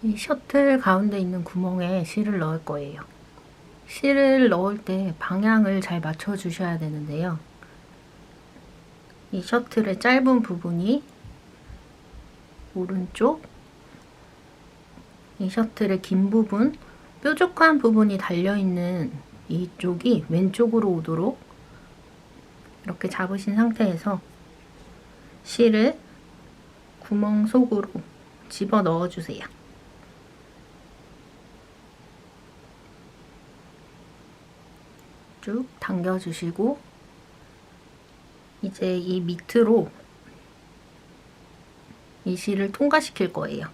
이 셔틀 가운데 있는 구멍에 실을 넣을 거예요. 실을 넣을 때 방향을 잘 맞춰 주셔야 되는데요. 이 셔틀의 짧은 부분이 오른쪽, 이 셔틀의 긴 부분, 뾰족한 부분이 달려있는 이쪽이 왼쪽으로 오도록 이렇게 잡으신 상태에서 실을 구멍 속으로 집어 넣어 주세요. 쭉 당겨 주시고 이제 이 밑으로 이 실을 통과시킬 거예요.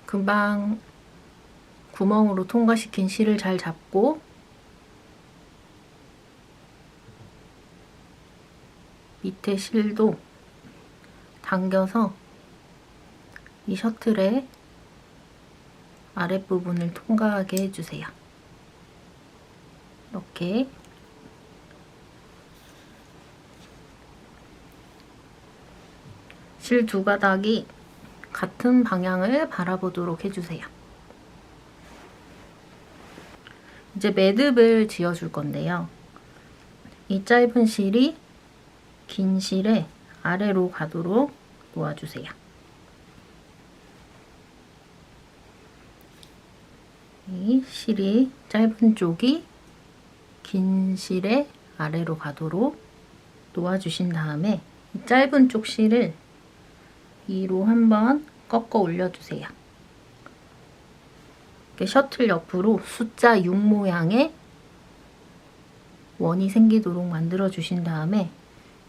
금방 구멍으로 통과시킨 실을 잘 잡고 밑에 실도 당겨서 이 셔틀의 아랫부분을 통과하게 해주세요. 이렇게 실 두 가닥이 같은 방향을 바라보도록 해주세요. 이제 매듭을 지어줄 건데요. 이 짧은 실이 긴 실에 아래로 가도록 놓아주세요. 이 실이 짧은 쪽이 긴 실에 아래로 가도록 놓아주신 다음에 이 짧은 쪽 실을 위로 한번 꺾어 올려주세요. 이렇게 셔틀 옆으로 숫자 6 모양의 원이 생기도록 만들어 주신 다음에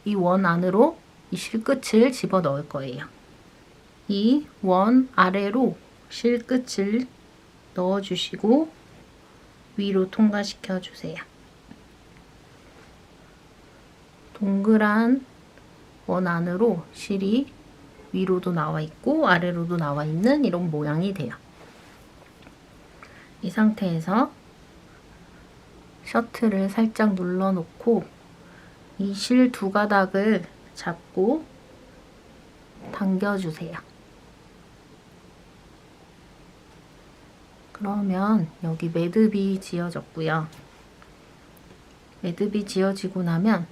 이 원 안으로 이 실끝을 집어 넣을 거예요. 이 원 아래로 실끝을 넣어 주시고 위로 통과시켜 주세요. 동그란 원 안으로 실이 위로도 나와 있고 아래로도 나와 있는 이런 모양이 돼요. 이 상태에서 셔틀을 살짝 눌러 놓고 이 실 두 가닥을 잡고 당겨주세요. 그러면 여기 매듭이 지어졌고요. 매듭이 지어지고 나면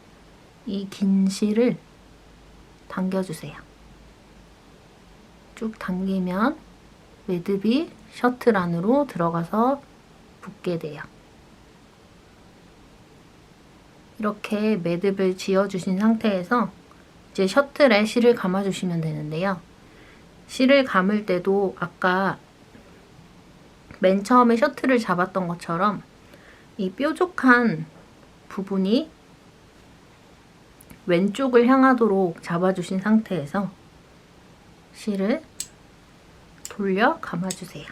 이 긴 실을 당겨주세요. 쭉 당기면 매듭이 셔틀 안으로 들어가서 붙게 돼요. 이렇게 매듭을 지어주신 상태에서 이제 셔틀에 실을 감아주시면 되는데요. 실을 감을 때도 아까 맨 처음에 셔틀을 잡았던 것처럼 이 뾰족한 부분이 왼쪽을 향하도록 잡아주신 상태에서 실을 돌려 감아주세요.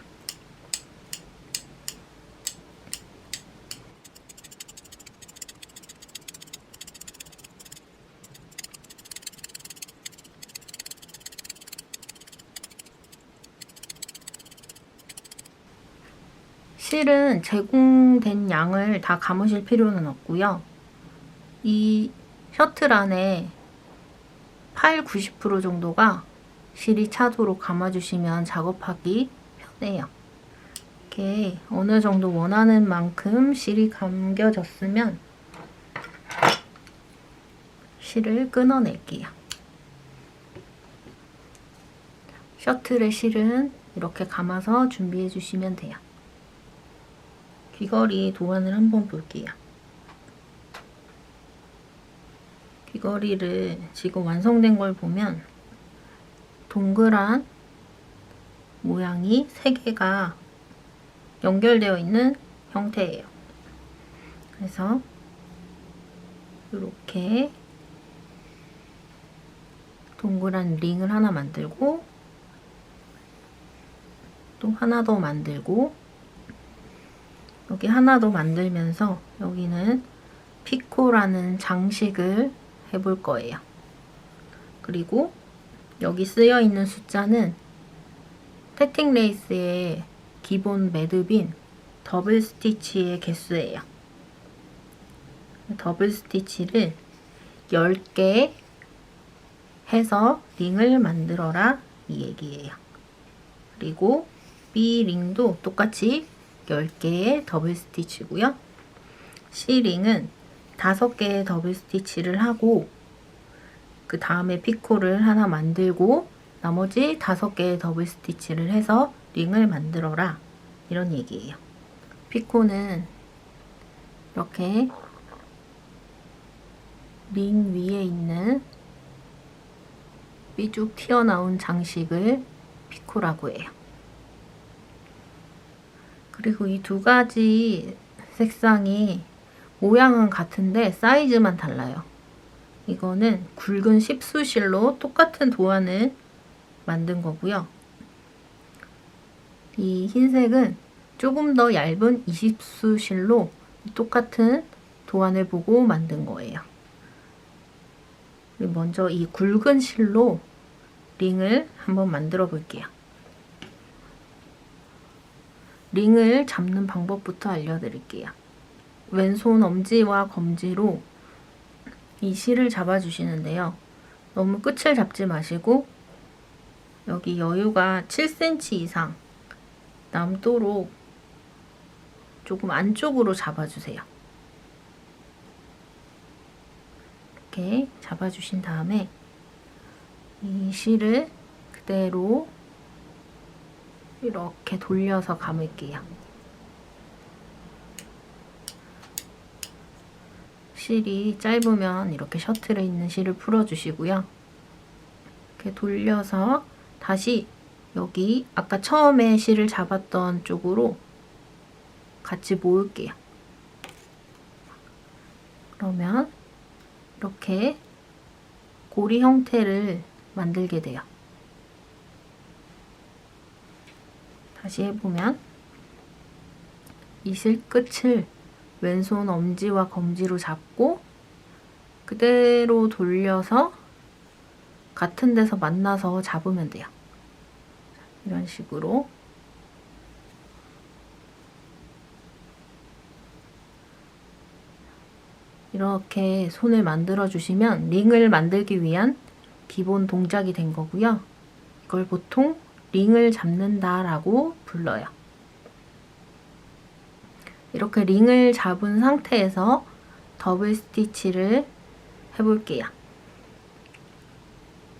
실은 제공된 양을 다 감으실 필요는 없고요. 이 셔틀 안에 80~90% 정도가 실이 차도록 감아주시면 작업하기 편해요. 이렇게 어느 정도 원하는 만큼 실이 감겨졌으면 실을 끊어낼게요. 셔틀의 실은 이렇게 감아서 준비해 주시면 돼요. 귀걸이 도안을 한번 볼게요. 귀걸이를 지금 완성된 걸 보면 동그란 모양이 3개가 연결되어 있는 형태예요. 그래서 이렇게 동그란 링을 하나 만들고 또 하나 더 만들고 여기 하나 더 만들면서 여기는 피코라는 장식을 해볼 거예요. 그리고 여기 쓰여 있는 숫자는 태팅 레이스의 기본 매듭인 더블 스티치의 개수예요. 더블 스티치를 10개 해서 링을 만들어라 이 얘기예요. 그리고 B링도 똑같이 10개의 더블 스티치고요. C링은 5개의 더블 스티치를 하고 그 다음에 피코를 하나 만들고 나머지 5개의 더블 스티치를 해서 링을 만들어라, 이런 얘기예요. 피코는 이렇게 링 위에 있는 삐죽 튀어나온 장식을 피코라고 해요. 그리고 이 두 가지 색상이 모양은 같은데 사이즈만 달라요. 이거는 굵은 10수실로 똑같은 도안을 만든 거고요. 이 흰색은 조금 더 얇은 20수실로 똑같은 도안을 보고 만든 거예요. 먼저 이 굵은 실로 링을 한번 만들어 볼게요. 링을 잡는 방법부터 알려드릴게요. 왼손 엄지와 검지로 이 실을 잡아주시는데요. 너무 끝을 잡지 마시고 여기 여유가 7cm 이상 남도록 조금 안쪽으로 잡아주세요. 이렇게 잡아주신 다음에 이 실을 그대로 이렇게 돌려서 감을게요. 실이 짧으면 이렇게 셔틀에 있는 실을 풀어주시고요. 이렇게 돌려서 다시 여기 아까 처음에 실을 잡았던 쪽으로 같이 모을게요. 그러면 이렇게 고리 형태를 만들게 돼요. 다시 해보면 이 실 끝을 왼손 엄지와 검지로 잡고 그대로 돌려서 같은 데서 만나서 잡으면 돼요. 이런 식으로 이렇게 손을 만들어 주시면 링을 만들기 위한 기본 동작이 된 거고요. 이걸 보통 링을 잡는다 라고 불러요. 이렇게 링을 잡은 상태에서 더블 스티치를 해볼게요.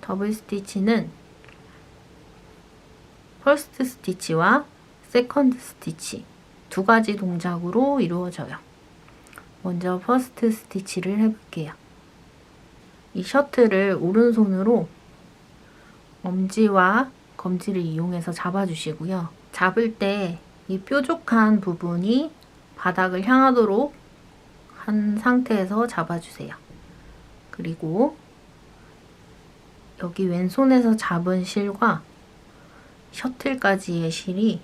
더블 스티치는 퍼스트 스티치와 세컨드 스티치 두 가지 동작으로 이루어져요. 먼저 퍼스트 스티치를 해볼게요. 이 셔틀을 오른손으로 엄지와 검지를 이용해서 잡아주시고요. 잡을 때 이 뾰족한 부분이 바닥을 향하도록 한 상태에서 잡아주세요. 그리고 여기 왼손에서 잡은 실과 셔틀까지의 실이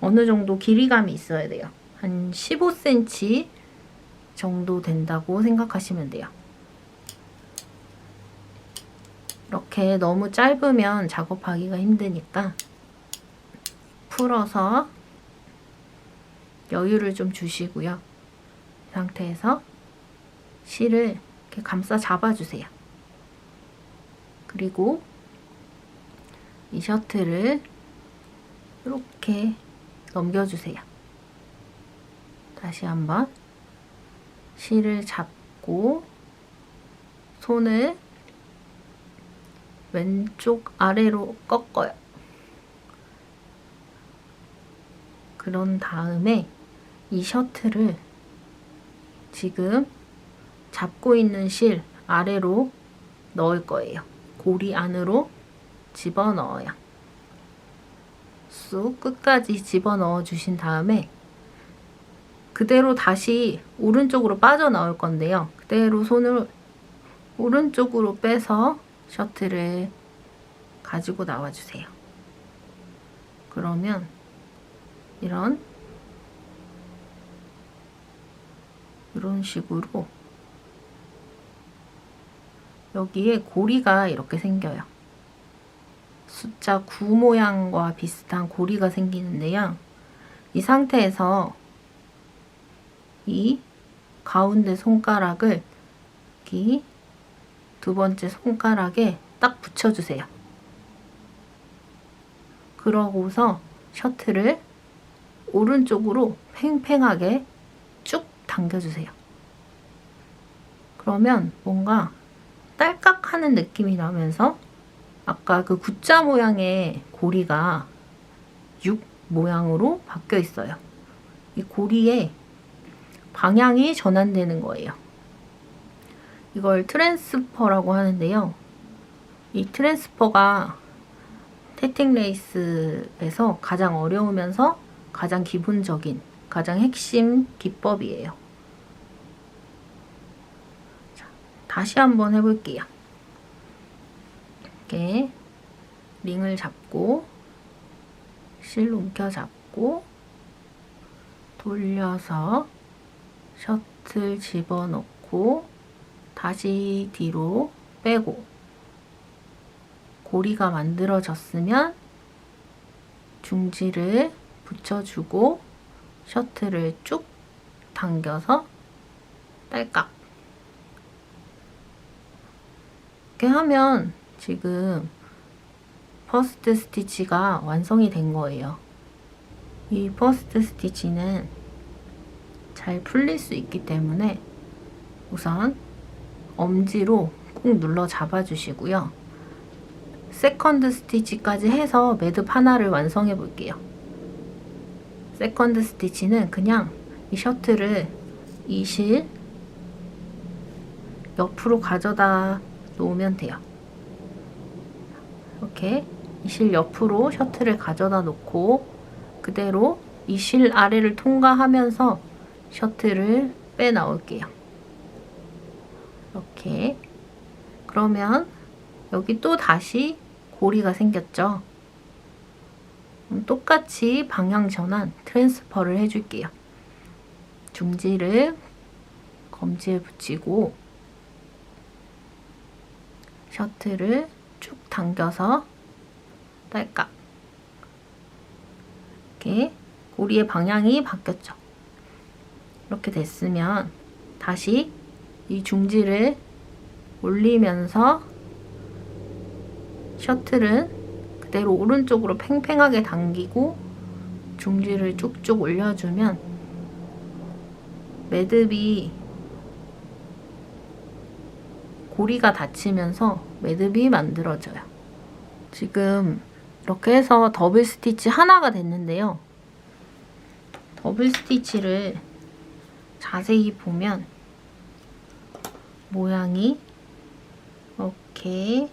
어느 정도 길이감이 있어야 돼요. 한 15cm 정도 된다고 생각하시면 돼요. 이렇게 너무 짧으면 작업하기가 힘드니까 풀어서 여유를 좀 주시고요. 이 상태에서 실을 이렇게 감싸 잡아주세요. 그리고 이 셔틀을 이렇게 넘겨주세요. 다시 한번 실을 잡고 손을 왼쪽 아래로 꺾어요. 그런 다음에 이 셔틀을 지금 잡고 있는 실 아래로 넣을 거예요. 고리 안으로 집어넣어요. 쑥 끝까지 집어넣어 주신 다음에 그대로 다시 오른쪽으로 빠져나올 건데요. 그대로 손을 오른쪽으로 빼서 셔틀을 가지고 나와주세요. 그러면 이런 식으로 여기에 고리가 이렇게 생겨요. 숫자 9 모양과 비슷한 고리가 생기는데요. 이 상태에서 이 가운데 손가락을 여기 두 번째 손가락에 딱 붙여주세요. 그러고서 셔틀을 오른쪽으로 팽팽하게 쭉 당겨주세요. 그러면 뭔가 딸깍하는 느낌이 나면서 아까 그 V자 모양의 고리가 6 모양으로 바뀌어 있어요. 이 고리에 방향이 전환되는 거예요. 이걸 트랜스퍼라고 하는데요. 이 트랜스퍼가 태팅 레이스에서 가장 어려우면서 가장 기본적인, 가장 핵심 기법이에요. 자, 다시 한번 해볼게요. 이렇게 링을 잡고 실 움켜 잡고 돌려서 셔틀 집어넣고 다시 뒤로 빼고 고리가 만들어졌으면 중지를 붙여주고 셔틀을 쭉 당겨서 딸깍. 이렇게 하면 지금 퍼스트 스티치가 완성이 된 거예요. 이 퍼스트 스티치는 잘 풀릴 수 있기 때문에 우선 엄지로 꾹 눌러 잡아 주시고요. 세컨드 스티치까지 해서 매듭 하나를 완성해 볼게요. 세컨드 스티치는 그냥 이 셔틀을 이 실 옆으로 가져다 놓으면 돼요. 이렇게 이 실 옆으로 셔틀을 가져다 놓고 그대로 이 실 아래를 통과하면서 셔틀을 빼 나올게요. 이렇게. 그러면 여기 또 다시 고리가 생겼죠? 똑같이 방향 전환 트랜스퍼를 해줄게요. 중지를 검지에 붙이고 셔틀을 쭉 당겨서 딸깍. 이렇게 고리의 방향이 바뀌었죠. 이렇게 됐으면 다시 이 중지를 올리면서 셔틀은 그대로 오른쪽으로 팽팽하게 당기고 중지를 쭉쭉 올려주면 매듭이 고리가 닫히면서 매듭이 만들어져요. 지금 이렇게 해서 더블 스티치 하나가 됐는데요. 더블 스티치를 자세히 보면 모양이 이렇게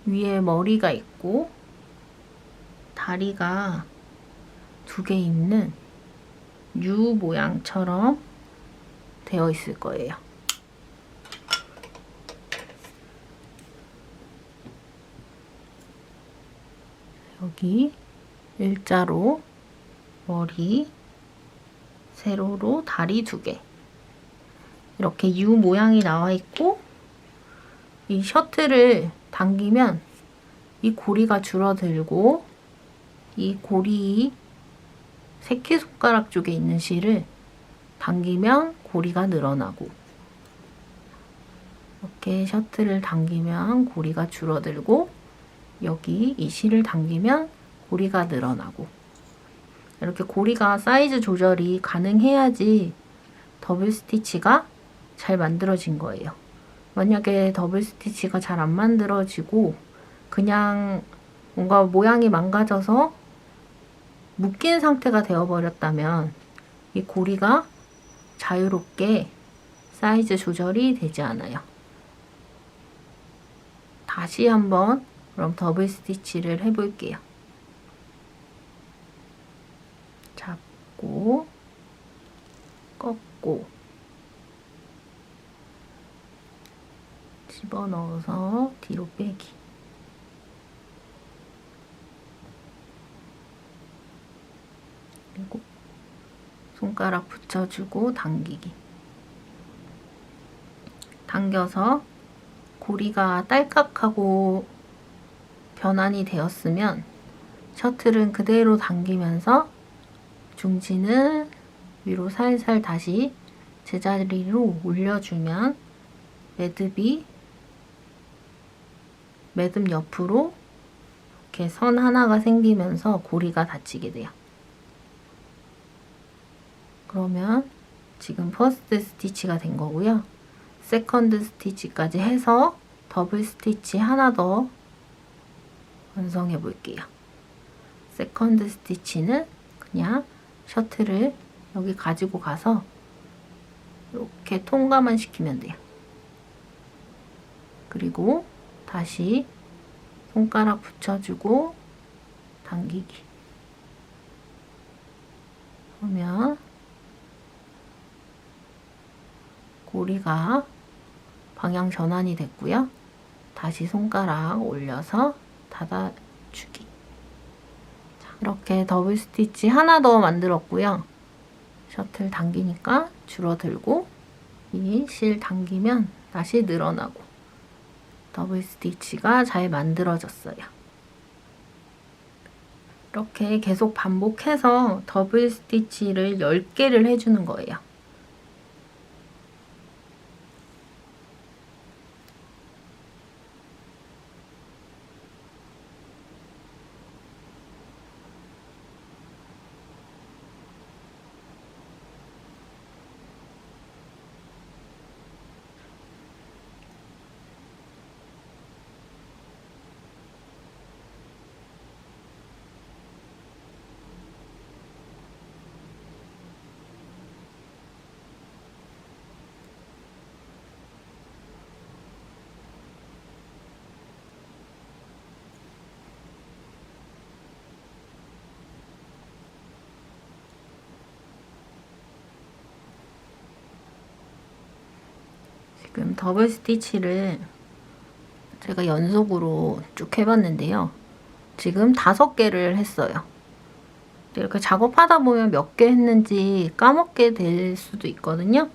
위에 머리가 있고 다리가 2개 있는 U 모양처럼 되어 있을 거예요. 여기 일자로 머리, 세로로 다리 2개 이렇게 U 모양이 나와 있고 이 셔틀을 당기면 이 고리가 줄어들고 이 고리 새끼손가락 쪽에 있는 실을 당기면 고리가 늘어나고 이렇게 셔틀을 당기면 고리가 줄어들고 여기 이 실을 당기면 고리가 늘어나고 이렇게 고리가 사이즈 조절이 가능해야지 더블 스티치가 잘 만들어진 거예요. 만약에 더블 스티치가 잘 안 만들어지고 그냥 뭔가 모양이 망가져서 묶인 상태가 되어버렸다면 이 고리가 자유롭게 사이즈 조절이 되지 않아요. 다시 한번 그럼 더블 스티치를 해볼게요. 잡고 꺾고 집어넣어서 뒤로 빼기. 그리고 손가락 붙여주고 당기기. 당겨서 고리가 딸깍하고 변환이 되었으면 셔틀은 그대로 당기면서 중지는 위로 살살 다시 제자리로 올려주면 매듭 옆으로 이렇게 선 하나가 생기면서 고리가 닫히게 돼요. 그러면 지금 퍼스트 스티치가 된 거고요. 세컨드 스티치까지 해서 더블 스티치 하나 더 완성해 볼게요. 세컨드 스티치는 그냥 셔틀을 여기 가지고 가서 이렇게 통과만 시키면 돼요. 그리고 다시 손가락 붙여주고 당기기. 그러면 고리가 방향 전환이 됐고요. 다시 손가락 올려서 닫아주기. 자, 이렇게 더블 스티치 하나 더 만들었고요. 셔틀 당기니까 줄어들고 이 실 당기면 다시 늘어나고 더블 스티치가 잘 만들어졌어요. 이렇게 계속 반복해서 더블 스티치를 10개를 해주는 거예요. 지금 더블 스티치를 제가 연속으로 쭉 해봤는데요. 지금 5개를 했어요. 이렇게 작업하다 보면 몇 개 했는지 까먹게 될 수도 있거든요.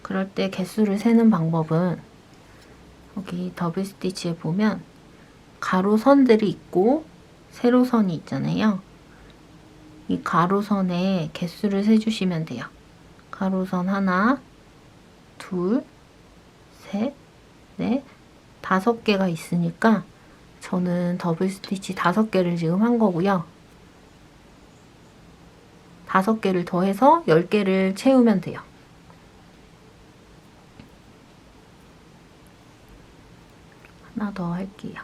그럴 때 개수를 세는 방법은 여기 더블 스티치에 보면 가로선들이 있고 세로선이 있잖아요. 이 가로선에 개수를 세주시면 돼요. 가로선 하나, 둘, 셋, 넷, 5개가 있으니까 저는 더블 스티치 5개를 지금 한 거고요. 5개를 더해서 10개를 채우면 돼요. 하나 더 할게요.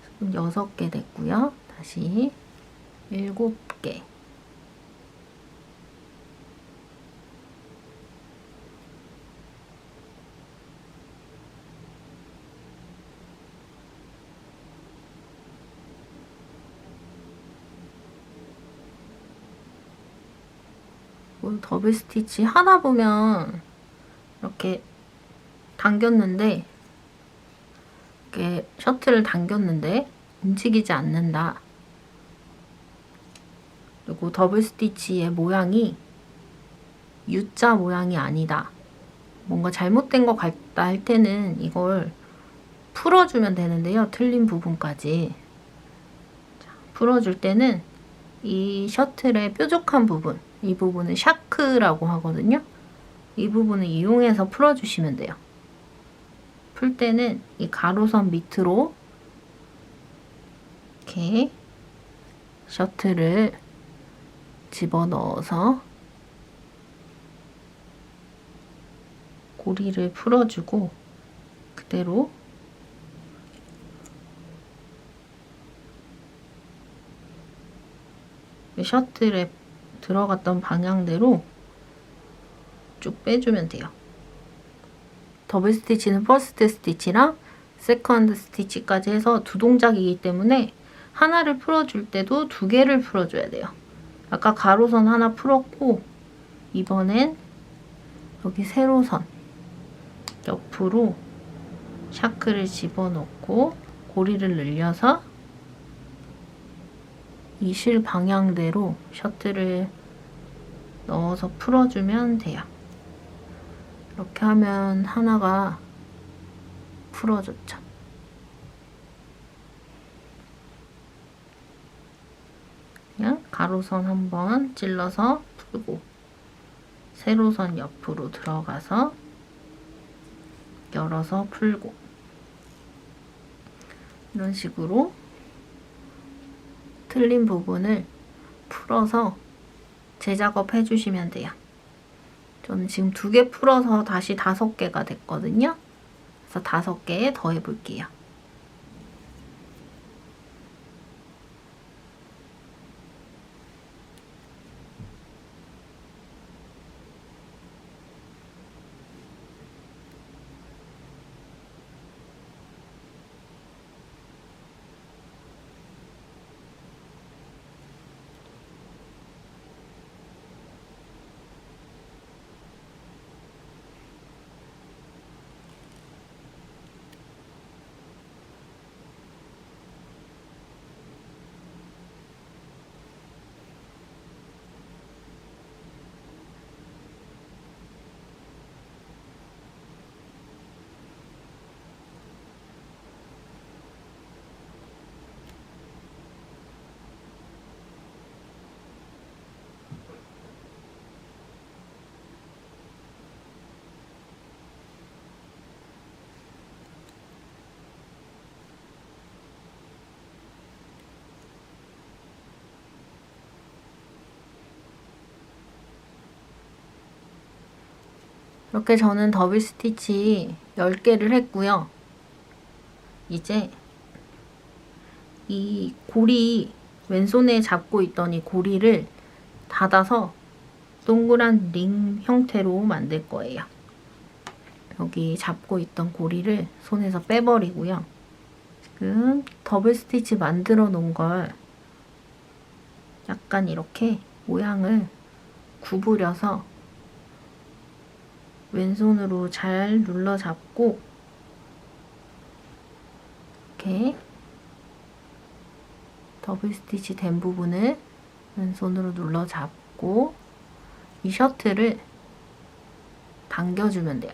지금 6개 됐고요. 다시 7개. 더블 스티치 하나 보면 이렇게 당겼는데 이렇게 셔틀을 당겼는데 움직이지 않는다. 그리고 더블 스티치의 모양이 U자 모양이 아니다. 뭔가 잘못된 것 같다 할 때는 이걸 풀어주면 되는데요. 틀린 부분까지. 자, 풀어줄 때는 이 셔틀의 뾰족한 부분, 이 부분은 샤크라고 하거든요. 이 부분을 이용해서 풀어주시면 돼요. 풀 때는 이 가로선 밑으로 이렇게 셔틀을 집어넣어서 고리를 풀어주고 그대로 셔틀에 들어갔던 방향대로 쭉 빼주면 돼요. 더블 스티치는 퍼스트 스티치랑 세컨드 스티치까지 해서 2동작이기 때문에 하나를 풀어줄 때도 2개를 풀어줘야 돼요. 아까 가로선 하나 풀었고 이번엔 여기 세로선 옆으로 샤크를 집어넣고 고리를 늘려서 이 실 방향대로 셔틀을 넣어서 풀어주면 돼요. 이렇게 하면 하나가 풀어졌죠. 그냥 가로 가로선 한번 찔러서 풀고 세로선 옆으로 들어가서 열어서 풀고 이런 식으로 틀린 부분을 풀어서 재작업 해주시면 돼요. 저는 지금 2개 풀어서 다시 5개가 됐거든요. 그래서 5개 더 해볼게요. 이렇게 저는 더블 스티치 10개를 했고요. 이제 이 고리, 왼손에 잡고 있던 이 고리를 닫아서 동그란 링 형태로 만들 거예요. 여기 잡고 있던 고리를 손에서 빼버리고요. 지금 더블 스티치 만들어 놓은 걸 약간 이렇게 모양을 구부려서 왼손으로 잘 눌러 잡고 이렇게 더블 스티치 된 부분을 왼손으로 눌러 잡고 이 셔틀을 당겨주면 돼요.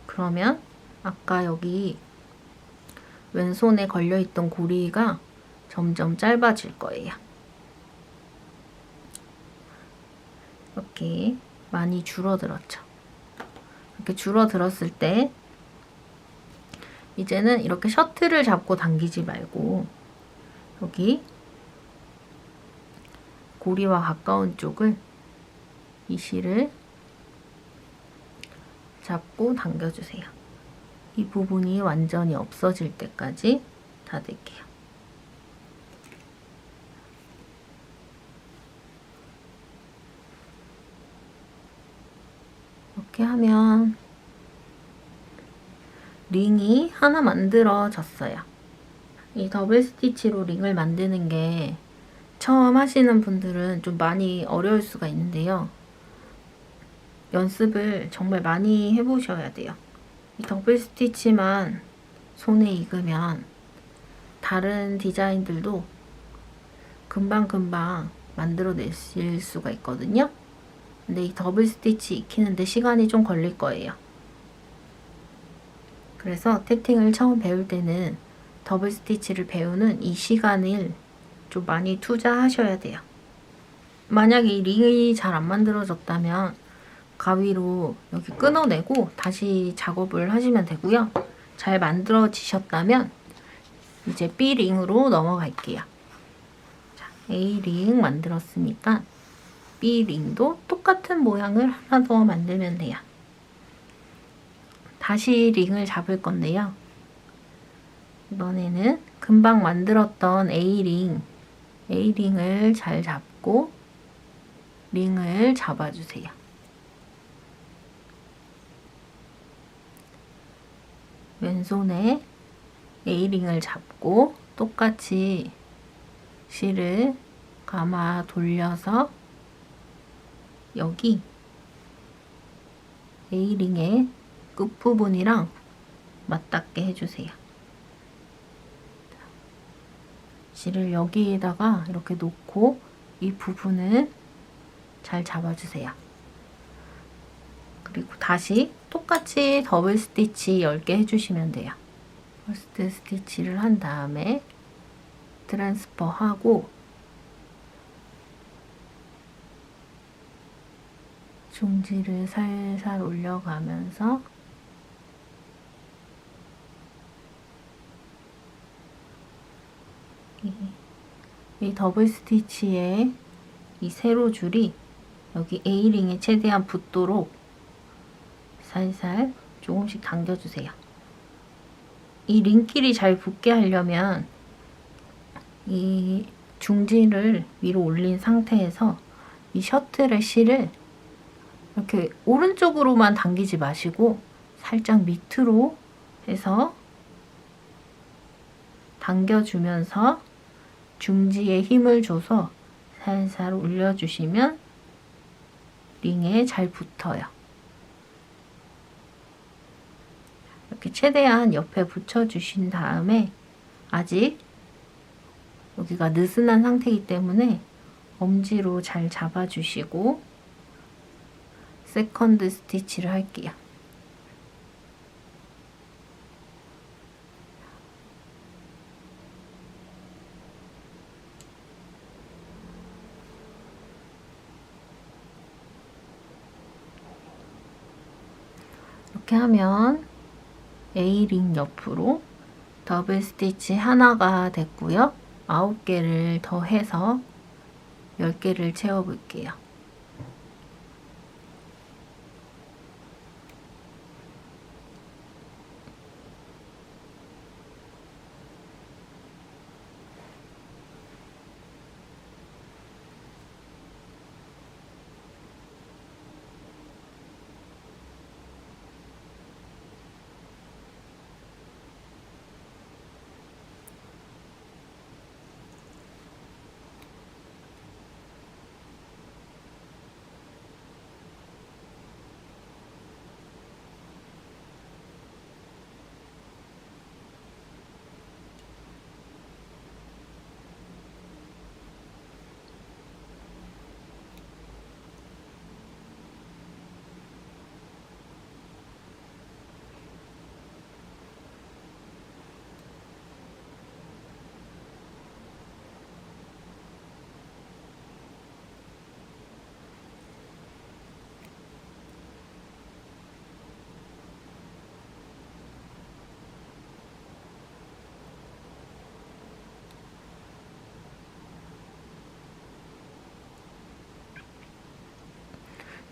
그러면 아까 여기 왼손에 걸려있던 고리가 점점 짧아질 거예요. 이렇게 많이 줄어들었죠. 이렇게 줄어들었을 때 이제는 이렇게 셔틀을 잡고 당기지 말고 여기 고리와 가까운 쪽을 이 실을 잡고 당겨주세요. 이 부분이 완전히 없어질 때까지 닫을게요. 이렇게 하면 링이 하나 만들어졌어요. 이 더블 스티치로 링을 만드는 게 처음 하시는 분들은 좀 많이 어려울 수가 있는데요. 연습을 정말 많이 해보셔야 돼요. 이 더블 스티치만 손에 익으면 다른 디자인들도 금방금방 만들어내실 수가 있거든요. 근데 이 더블 스티치 익히는데 시간이 좀 걸릴 거예요. 그래서 태팅을 처음 배울 때는 더블 스티치를 배우는 이 시간을 좀 많이 투자하셔야 돼요. 만약에 이 링이 잘 안 만들어졌다면 가위로 여기 끊어내고 다시 작업을 하시면 되고요. 잘 만들어지셨다면 이제 B링으로 넘어갈게요. 자, A링 만들었으니까 B링도 똑같은 모양을 하나 더 만들면 돼요. 다시 링을 잡을 건데요. 이번에는 금방 만들었던 A링을 잘 잡고 링을 잡아주세요. 왼손에 A링을 잡고 똑같이 실을 감아 돌려서 여기 A링의 끝부분이랑 맞닿게 해주세요. 실을 여기에다가 이렇게 놓고 이 부분을 잘 잡아주세요. 그리고 다시 똑같이 더블 스티치 10개 해주시면 돼요. 퍼스트 스티치를 한 다음에 트랜스퍼 하고 중지를 살살 올려가면서 이 더블 스티치에 이 세로 줄이 여기 A링에 최대한 붙도록 살살 조금씩 당겨주세요. 이 링끼리 잘 붙게 하려면 이 중지를 위로 올린 상태에서 이 셔틀의 실을 이렇게 오른쪽으로만 당기지 마시고 살짝 밑으로 해서 당겨주면서 중지에 힘을 줘서 살살 올려주시면 링에 잘 붙어요. 이렇게 최대한 옆에 붙여주신 다음에 아직 여기가 느슨한 상태이기 때문에 엄지로 잘 잡아주시고 세컨드 스티치를 할게요. 이렇게 하면 A링 옆으로 더블 스티치 하나가 됐고요. 9개를 더 해서 10개를 채워볼게요.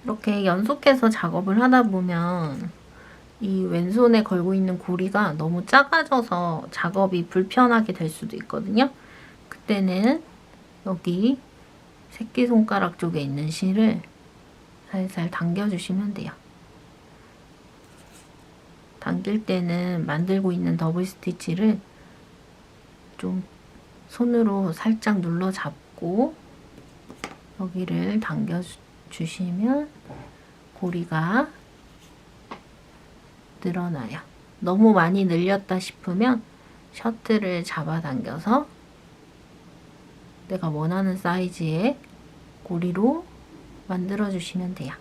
이렇게 연속해서 작업을 하다 보면 이 왼손에 걸고 있는 고리가 너무 작아져서 작업이 불편하게 될 수도 있거든요. 그때는 여기 새끼손가락 쪽에 있는 실을 살살 당겨주시면 돼요. 당길 때는 만들고 있는 더블 스티치를 좀 손으로 살짝 눌러 잡고 여기를 당겨주시면 고리가 늘어나요. 너무 많이 늘렸다 싶으면 셔틀을 잡아당겨서 내가 원하는 사이즈의 고리로 만들어주시면 돼요.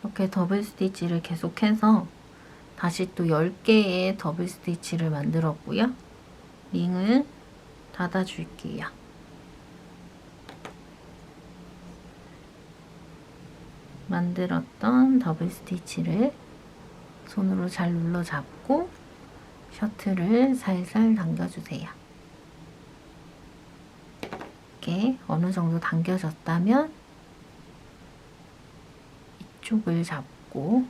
이렇게 더블 스티치를 계속해서 다시 또 10개의 더블 스티치를 만들었고요. 링을 닫아줄게요. 만들었던 더블 스티치를 손으로 잘 눌러 잡고 셔틀을 살살 당겨주세요. 이렇게 어느 정도 당겨졌다면 이쪽을 잡고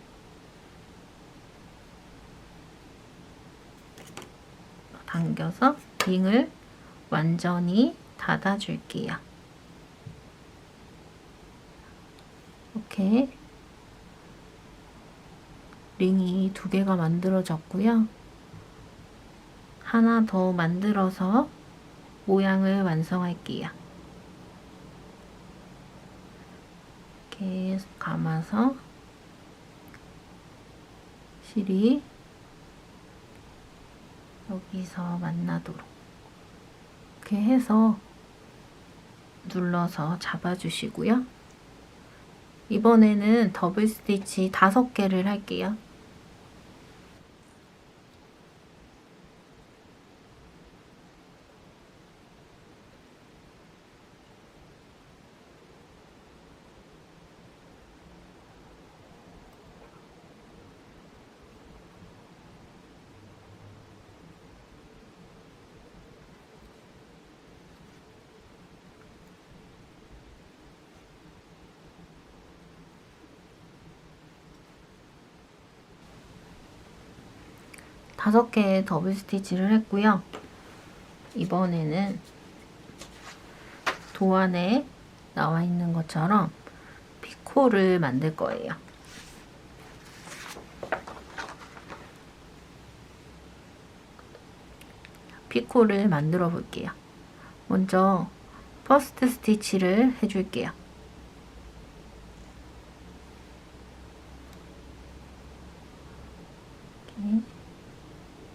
당겨서 링을 완전히 닫아줄게요. 이렇게 링이 2개가 만들어졌고요. 하나 더 만들어서 모양을 완성할게요. 이렇게 감아서 실이 여기서 만나도록 이렇게 해서 눌러서 잡아주시고요. 이번에는 더블 스티치 5개를 할게요. 다섯 개의 더블 스티치를 했고요. 이번에는 도안에 나와 있는 것처럼 피코를 만들 거예요. 피코를 만들어 볼게요. 먼저 퍼스트 스티치를 해줄게요. 이렇게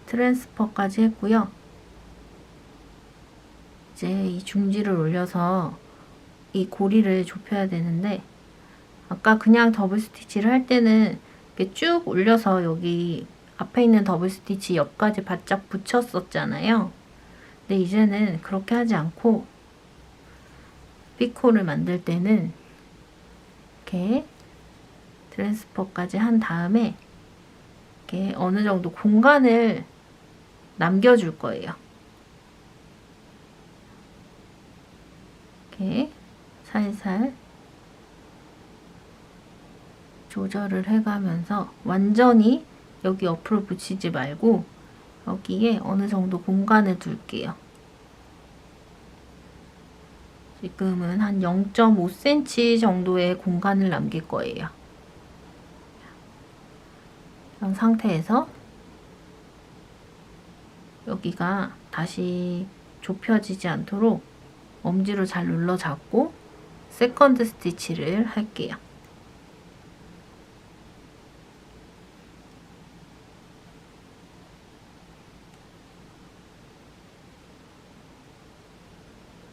트랜스퍼까지 했고요. 이제 이 중지를 올려서 이 고리를 좁혀야 되는데, 아까 그냥 더블 스티치를 할 때는 이렇게 쭉 올려서 여기 앞에 있는 더블 스티치 옆까지 바짝 붙였었잖아요. 근데 이제는 그렇게 하지 않고 피코를 만들 때는 이렇게 트랜스퍼까지 한 다음에 이렇게 어느 정도 공간을 남겨줄 거예요. 이렇게 살살 조절을 해가면서 완전히 여기 옆으로 붙이지 말고 여기에 어느 정도 공간을 둘게요. 지금은 한 0.5cm 정도의 공간을 남길 거예요. 이런 상태에서 여기가 다시 좁혀지지 않도록 엄지로 잘 눌러 잡고 세컨드 스티치를 할게요.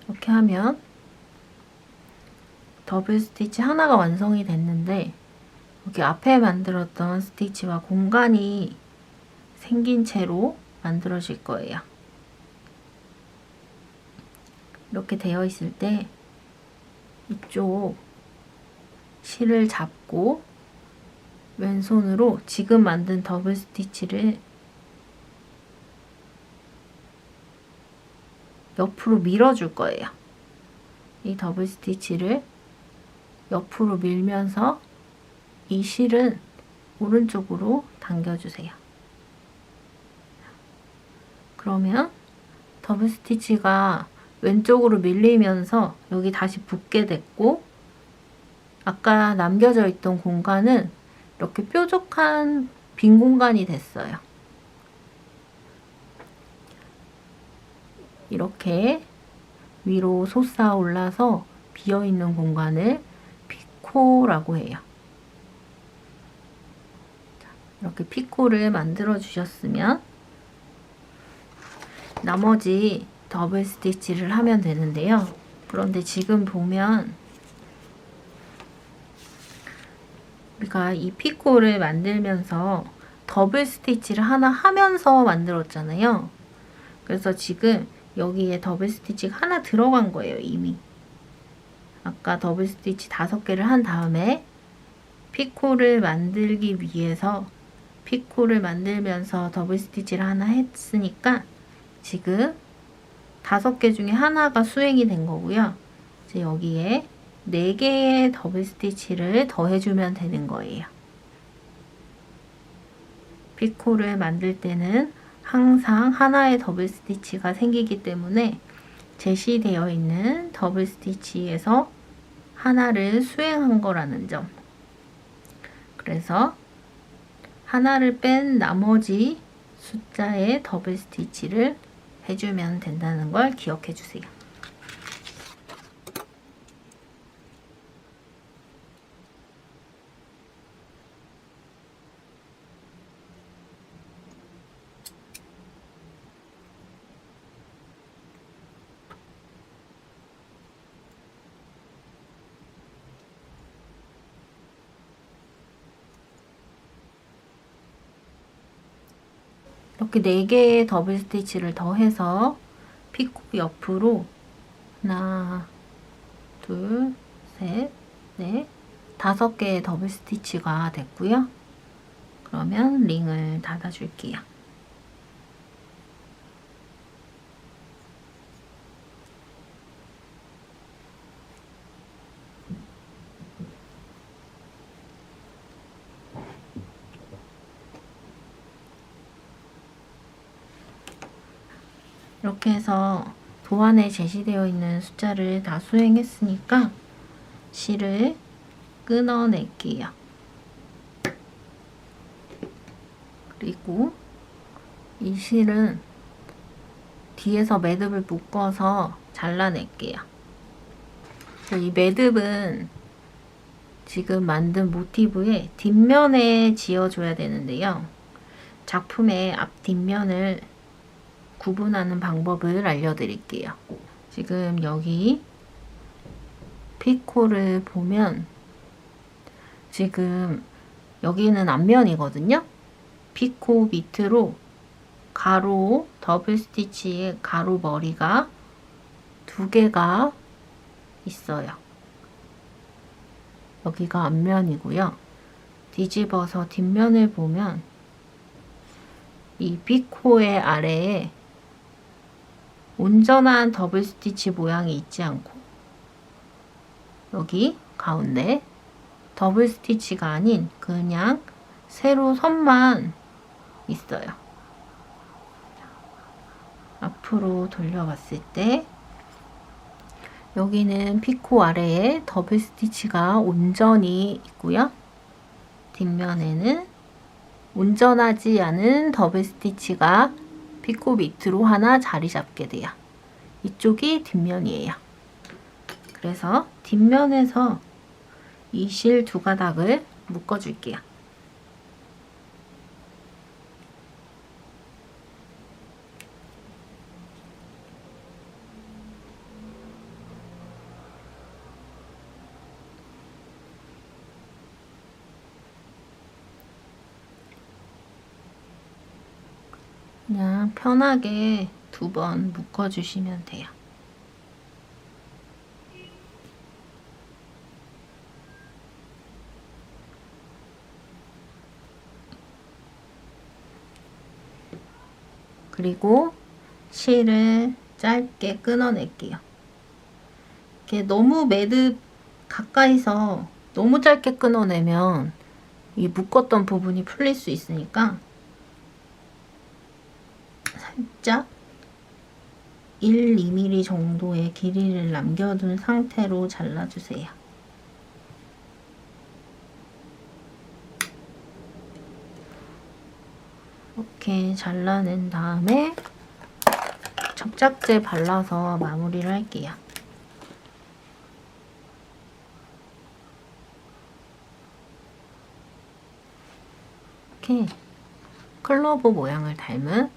이렇게 하면 더블 스티치 하나가 완성이 됐는데, 여기 앞에 만들었던 스티치와 공간이 생긴 채로 만들어질 거예요. 이렇게 되어 있을 때 이쪽 실을 잡고 왼손으로 지금 만든 더블 스티치를 옆으로 밀어줄 거예요. 이 더블 스티치를 옆으로 밀면서 이 실은 오른쪽으로 당겨주세요. 그러면 더블 스티치가 왼쪽으로 밀리면서 여기 다시 붙게 됐고, 아까 남겨져 있던 공간은 이렇게 뾰족한 빈 공간이 됐어요. 이렇게 위로 솟아 올라서 비어있는 공간을 피코라고 해요. 이렇게 피코를 만들어 주셨으면 나머지 더블 스티치를 하면 되는데요. 그런데 지금 보면 우리가 이 피코를 만들면서 더블 스티치를 하나 하면서 만들었잖아요. 그래서 지금 여기에 더블 스티치가 하나 들어간 거예요, 이미. 아까 더블 스티치 5개를 한 다음에 피코를 만들기 위해서 피코를 만들면서 더블 스티치를 하나 했으니까 지금 5개 중에 하나가 수행이 된 거고요. 이제 여기에 4개의 더블 스티치를 더해주면 되는 거예요. 피코를 만들 때는 항상 하나의 더블 스티치가 생기기 때문에 제시되어 있는 더블 스티치에서 하나를 수행한 거라는 점. 그래서 하나를 뺀 나머지 숫자의 더블 스티치를 해주면 된다는 걸 기억해 주세요. 이렇게 4개의 더블 스티치를 더해서 피코 옆으로 하나, 둘, 셋, 넷, 5개의 더블 스티치가 됐고요. 그러면 링을 닫아줄게요. 이렇게 해서 도안에 제시되어 있는 숫자를 다 수행했으니까 실을 끊어낼게요. 그리고 이 실은 뒤에서 매듭을 묶어서 잘라낼게요. 이 매듭은 지금 만든 모티브의 뒷면에 지어줘야 되는데요. 작품의 앞 뒷면을 구분하는 방법을 알려드릴게요. 지금 여기 피코를 보면 지금 여기는 앞면이거든요. 피코 밑으로 가로 더블 스티치의 가로 머리가 2개가 있어요. 여기가 앞면이고요. 뒤집어서 뒷면을 보면 이 피코의 아래에 온전한 더블 스티치 모양이 있지 않고 여기 가운데 더블 스티치가 아닌 그냥 세로 선만 있어요. 앞으로 돌려봤을 때 여기는 피코 아래에 더블 스티치가 온전히 있고요. 뒷면에는 온전하지 않은 더블 스티치가 피코 밑으로 하나 자리 잡게 돼요. 이쪽이 뒷면이에요. 그래서 뒷면에서 이 실 2가닥을 묶어줄게요. 그냥 편하게 2번 묶어주시면 돼요. 그리고 실을 짧게 끊어낼게요. 이렇게 너무 매듭 가까이서 너무 짧게 끊어내면 이 묶었던 부분이 풀릴 수 있으니까 살짝 1, 2mm 정도의 길이를 남겨둔 상태로 잘라주세요. 이렇게 잘라낸 다음에 접착제 발라서 마무리를 할게요. 이렇게 클로버 모양을 닮은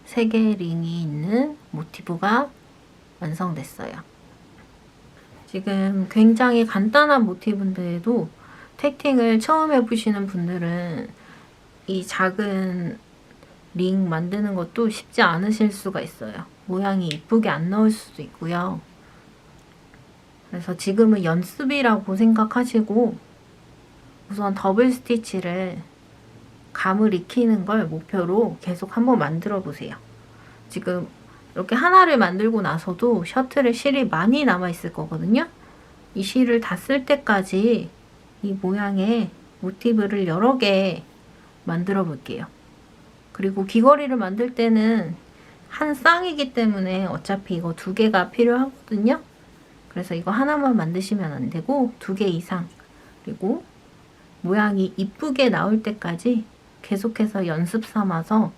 3개의 링이 있는 모티브가 완성됐어요. 지금 굉장히 간단한 모티브인데도 택팅을 처음 해보시는 분들은 이 작은 링 만드는 것도 쉽지 않으실 수가 있어요. 모양이 이쁘게 안 나올 수도 있고요. 그래서 지금은 연습이라고 생각하시고 우선 더블 스티치를 감을 익히는 걸 목표로 계속 한번 만들어 보세요. 지금 이렇게 하나를 만들고 나서도 셔틀에 실이 많이 남아 있을 거거든요. 이 실을 다 쓸 때까지 이 모양의 모티브를 여러 개 만들어 볼게요. 그리고 귀걸이를 만들 때는 한 쌍이기 때문에 어차피 이거 2개가 필요하거든요. 그래서 이거 하나만 만드시면 안 되고 2개 이상, 그리고 모양이 이쁘게 나올 때까지 계속해서 연습 삼아서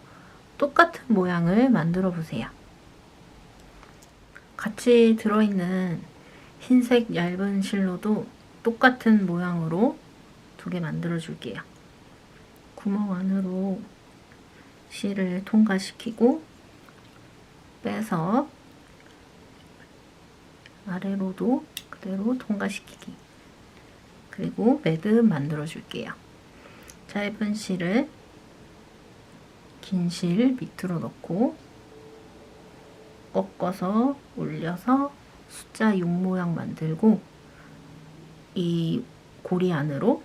똑같은 모양을 만들어 보세요. 같이 들어있는 흰색 얇은 실로도 똑같은 모양으로 2개 만들어 줄게요. 구멍 안으로 실을 통과시키고 빼서 아래로도 그대로 통과시키기. 그리고 매듭 만들어 줄게요. 짧은 실을 긴 실 밑으로 넣고 꺾어서 올려서 숫자 6 모양 만들고 이 고리 안으로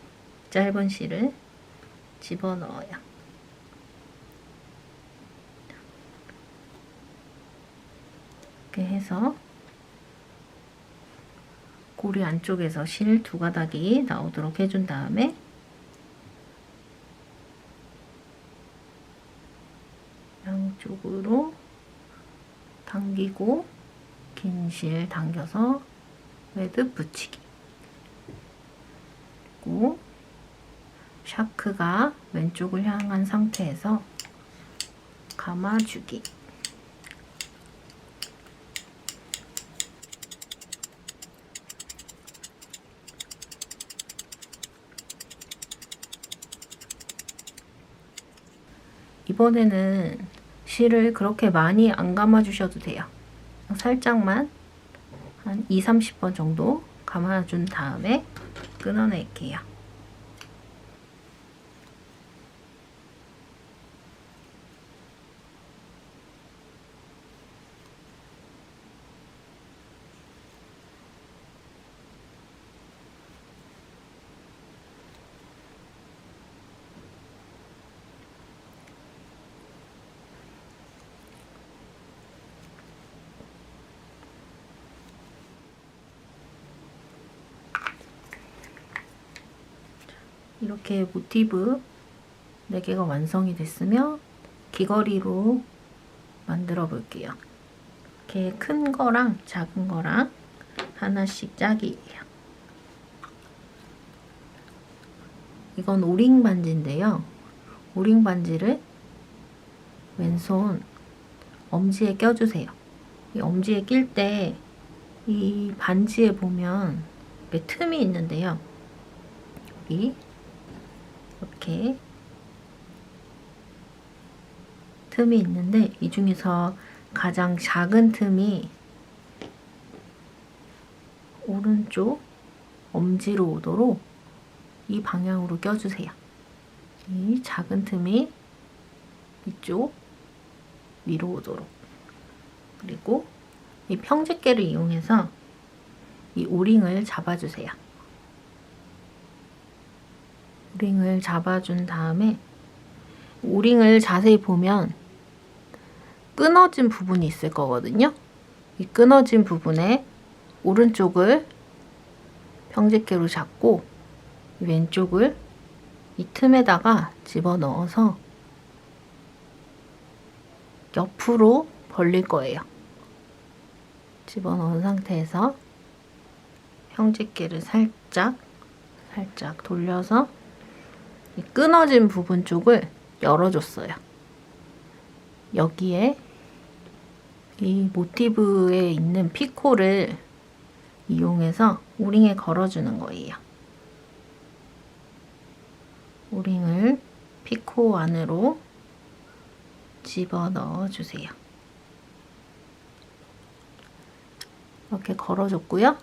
짧은 실을 집어넣어요. 이렇게 해서 고리 안쪽에서 실 2가닥이 나오도록 해준 다음에 양쪽으로 당기고 긴 실 당겨서 매듭 붙이기. 그리고 샤크가 왼쪽을 향한 상태에서 감아주기. 이번에는 실을 그렇게 많이 안 감아 주셔도 돼요. 살짝만 한 20-30번 정도 감아준 다음에 끊어낼게요. 이렇게 모티브 4개가 완성이 됐으면 귀걸이로 만들어 볼게요. 이렇게 큰 거랑 작은 거랑 하나씩 짝이에요. 이건 오링 반지인데요. 오링 반지를 왼손 엄지에 껴주세요. 이 엄지에 낄 때 이 반지에 보면 틈이 있는데요. 여기 이렇게 틈이 있는데 이 중에서 가장 작은 틈이 오른쪽 엄지로 오도록 이 방향으로 껴주세요. 이 작은 틈이 이쪽 위로 오도록. 그리고 이 평집게를 이용해서 이 오링을 잡아주세요. 오링을 잡아준 다음에 오링을 자세히 보면 끊어진 부분이 있을 거거든요. 이 끊어진 부분에 오른쪽을 평집게로 잡고 왼쪽을 이 틈에다가 집어넣어서 옆으로 벌릴 거예요. 집어넣은 상태에서 평집게를 살짝 돌려서 이 끊어진 부분 쪽을 열어줬어요. 여기에 이 모티브에 있는 피코를 이용해서 오링에 걸어주는 거예요. 오링을 피코 안으로 집어넣어 주세요. 이렇게 걸어줬고요.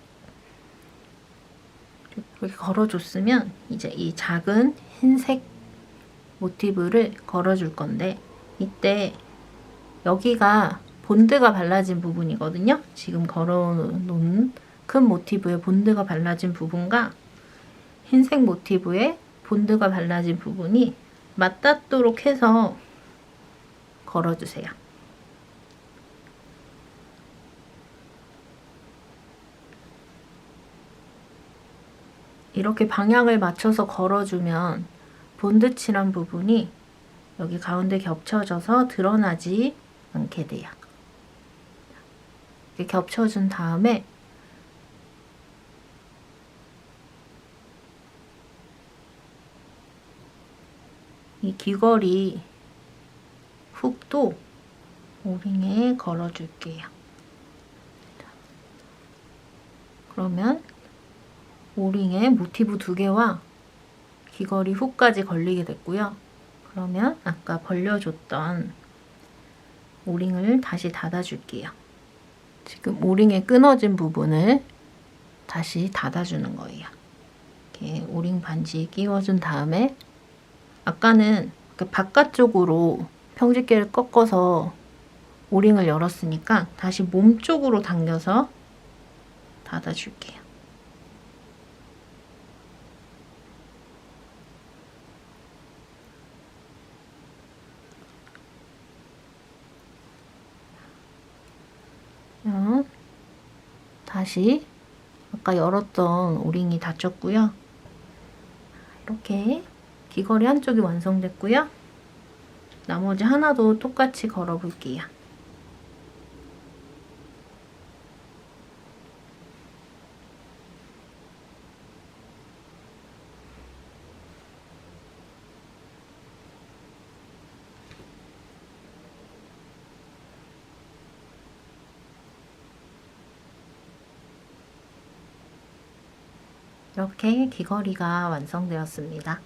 이렇게 걸어줬으면 이제 이 작은 흰색 모티브를 걸어줄 건데 이때 여기가 본드가 발라진 부분이거든요. 지금 걸어놓은 큰 모티브에 본드가 발라진 부분과 흰색 모티브에 본드가 발라진 부분이 맞닿도록 해서 걸어주세요. 이렇게 방향을 맞춰서 걸어주면 본드 칠한 부분이 여기 가운데 겹쳐져서 드러나지 않게 돼요. 이렇게 겹쳐준 다음에 이 귀걸이 훅도 오링에 걸어줄게요. 그러면 오링에 모티브 2개와 귀걸이 훅까지 걸리게 됐고요. 그러면 아까 벌려줬던 오링을 다시 닫아줄게요. 지금 오링에 끊어진 부분을 다시 닫아주는 거예요. 이렇게 오링 반지 끼워준 다음에 아까는 바깥쪽으로 평집게를 꺾어서 오링을 열었으니까 다시 몸 쪽으로 당겨서 닫아줄게요. 다시 아까 열었던 오링이 닫혔고요. 이렇게 귀걸이 한쪽이 완성됐고요. 나머지 하나도 똑같이 걸어 볼게요. 이렇게 귀걸이가 완성되었습니다.